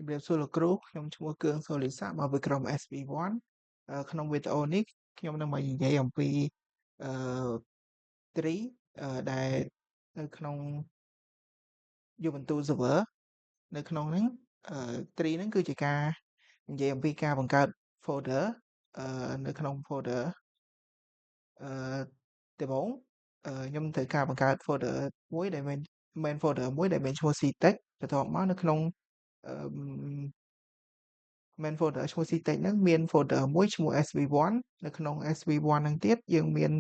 ជំរាបសួរលោកគ្រូខ្ញុំឈ្មោះគឿងសូលីសាមកពីក្រុម SB1 ក្នុងវីដេអូនេះខ្ញុំនឹងមកនិយាយអំពីអឺ tree ដែលនៅក្នុង Ubuntu server នៅក្នុងហ្នឹងtree ហ្នឹងគឺជាការនិយាយអំពីការបង្កើត folder នៅក្នុង folder អឺដំបូងខ្ញុំត្រូវការបង្កើត folder មួយដែលមាន folder មួយដែលមានឈ្មោះ ctext បន្ទាប់មកនៅក្នុងអឺ main folder ឈ្មោះ ctext ហ្នឹងមាន folder មួយឈ្មោះ sv1 នៅក្នុង sv1 ហ្នឹងទៀតយើងមាន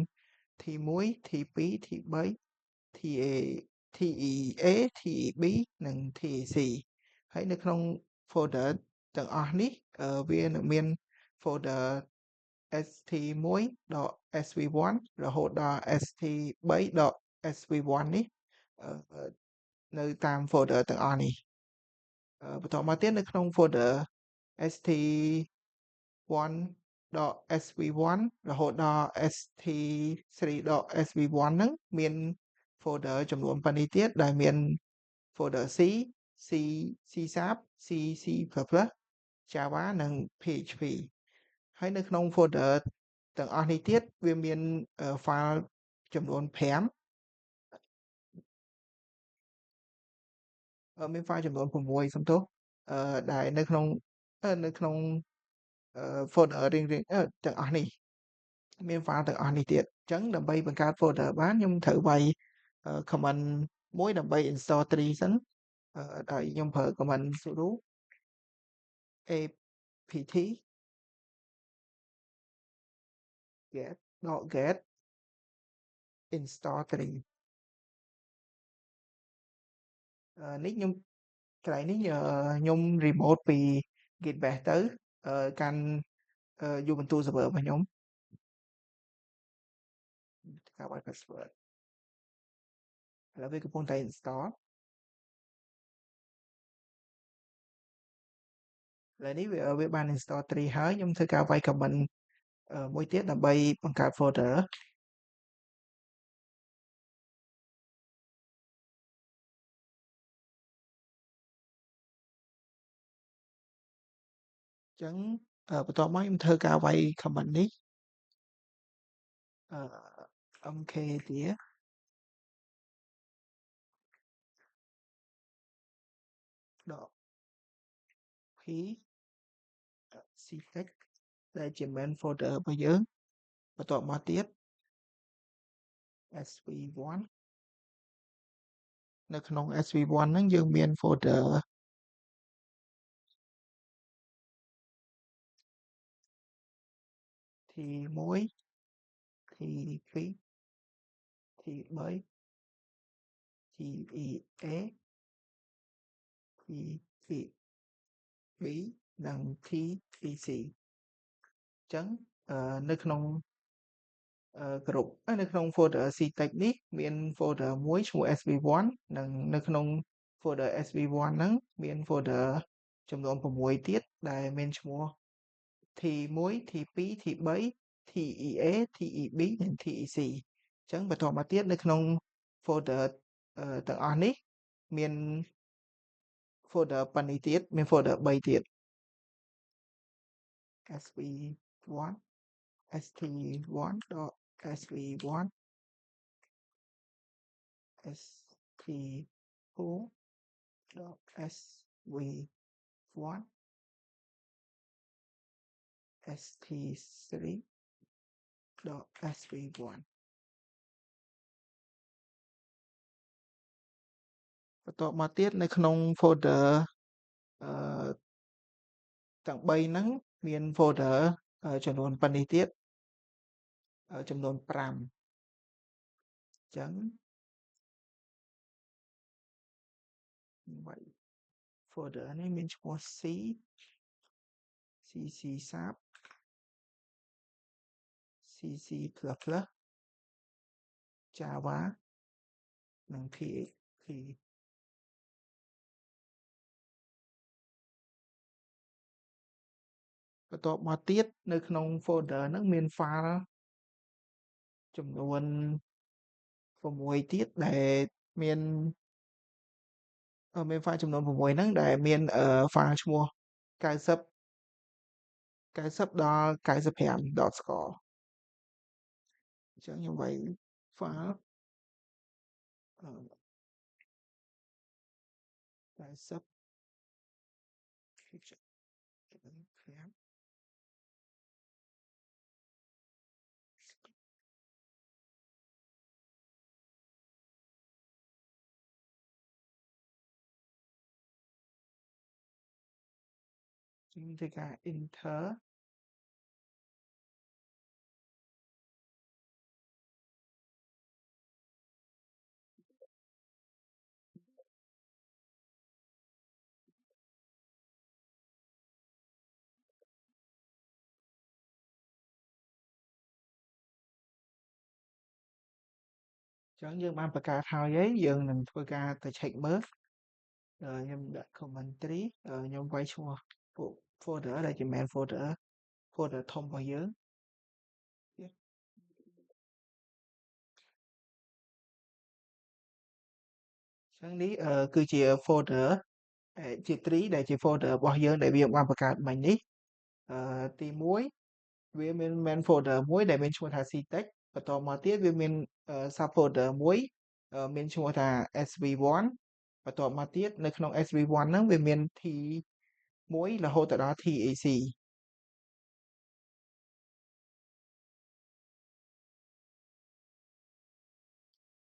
t1 t2 t3 ta TEA TEB និង TEC ហើយនៅក្នុង folder ទាំងអស់នេះវានឹងមាន folder st1.sv1 រហូតដល់ st3.sv1 នេះនៅតាម folder ទាំងអស់នេះបន្តមកទៀតនៅក្នុង folder st1.sv1 រហូតដល់ st3.sv1 ហ្នឹងមាន folder ចំនួនប៉ុណ្នេះទៀតដែលមាន folder C C C Sharp C C++ Java និង PHP ហើយនៅក្នុង folder ទាំងអស់នេះទៀតវាមាន file ចំនួន5មាន file ចំនួន6សំទោសដែលនៅក្នុង folder រៀងៗទាំងអស់នេះមាន file ទាំងអស់នេះទៀតអញ្ចឹងដើម្បីបង្កើត folder បានខ្ញុំត្រូវវាយ command មួយដើម្បី install tree សិនដោយខ្ញុំប្រើ command sudo apt get install tree នេះខ្ញុំកន្លែងនេះខ្ញុំ remote ពី git bash ទៅកាន់ Ubuntu server របស់ខ្ញុំការវាយ password ឥឡូវវាកំពុងតែ install ឥឡូវនេះវាបាន install tree ហើយខ្ញុំធ្វើការវាយ command មួយទៀតដើម្បីបង្កើត folder អញ្ចឹងបន្ទាប់មកខ្ញុំធ្វើការវាយ command នេះmkdir p ctext ដែលជា main folder របស់យើងបន្ទាប់មកទៀត sv1 នៅក្នុង sv1 ហ្នឹងយើងមាន folder t1 t2 t3 tea t2b និង tec អញ្ចឹងនៅក្នុងក្រុមនៅក្នុង folder ctext នេះមាន folder មួយឈ្មោះ sv1 និងនៅក្នុង folder sv1 ហ្នឹងមាន folder ចំនួន6ទៀតដែលមានឈ្មោះ t1 t2 t3 TEA TEB និង TEC អញ្ចឹងបន្តមកទៀតនៅក្នុង folder ទាំងអស់នេះមាន folder ប៉ុណ្នេះទៀតមាន folder 3ទៀត sv1 st1.sv1 st4.sv1 st3.sv1 បន្ទាប់មកទៀតនៅក្នុង folder ទាំង3ហ្នឹងមាន folder ចំនួនប៉ុណ្នេះទៀតចំនួន5អញ្ចឹង folder នេះមានឈ្មោះ C C Sharp C Java និង PHP បន្ទាប់មកទៀតនៅក្នុង folder ហ្នឹងមាន file ចំនួន6ទៀតដែលមាន មាន file ចំនួន6ហ្នឹងដែលមានfile ឈ្មោះ90ដល់95 .score អញ្ចឹងខ្ញុំវាយ file 90 ធ្វើការ enter អញ្ចឹងយើងបានបង្កើតហើយយើងនឹងធ្វើការទៅ check មើលខ្ញុំដាក់ commentary ខ្ញុំវាយឈ្មោះពួក folder ដែលជា main folder ធំរបស់យើងអញ្ចឹងនេះគឺជា folder ជា tree ដែលជា folder របស់យើងដែលវាបានបង្កើតមិញនេះទី1វាមាន main folder មួយដែលមានឈ្មោះថា ctext បន្តមកទៀតវាមាន sub folder មួយមានឈ្មោះថា sv1 បន្ទាប់មកទៀតនៅក្នុង sv1 ហ្នឹងវាមាន t1 រហូតដល់ tacនេះ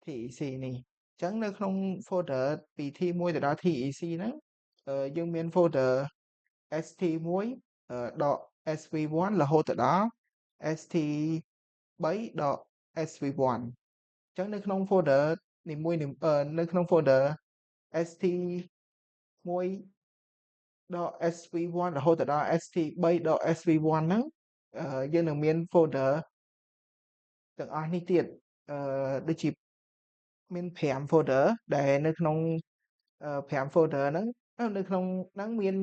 អញ្ចឹងនៅក្នុង folder ពី t1 ទៅដល់ tac ហ្នឹងយើងមាន folder st1 ដក sv1 រហូតទៅដល់ st3 ដក sv1 អញ្ចឹងនៅក្នុង folder នីមួយនៅក្នុង folder st1 ដក sv1 រហូតដល់ st3 ដក sv1 ហ្នឹងយើងនឹងមាន folder ទាំងអស់នេះទៀតដូចជាមាន5 folder ដែលនៅក្នុង5 folder ហ្នឹងនៅក្នុងហ្នឹងមាន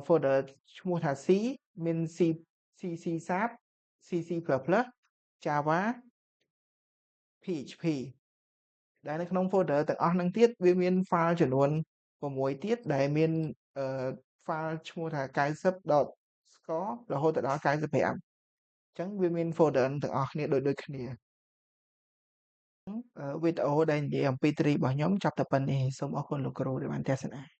folder ឈ្មោះថា C មាន C sharp C++ Java PHP ដែលនៅក្នុង folder ទាំងអស់ហ្នឹងទៀតវាមាន file ចំនួន6ទៀតដែលមានfile ឈ្មោះថា90 .score រហូតដល់95អញ្ចឹងវាមាន folder ទាំងអស់គ្នាដូចគ្នាវីដេអូដែលនិយាយអំពី tree របស់ខ្ញុំចប់តែប៉ុណ្្នេះសូមអរគុណលោកគ្រូដែលបានទស្សនា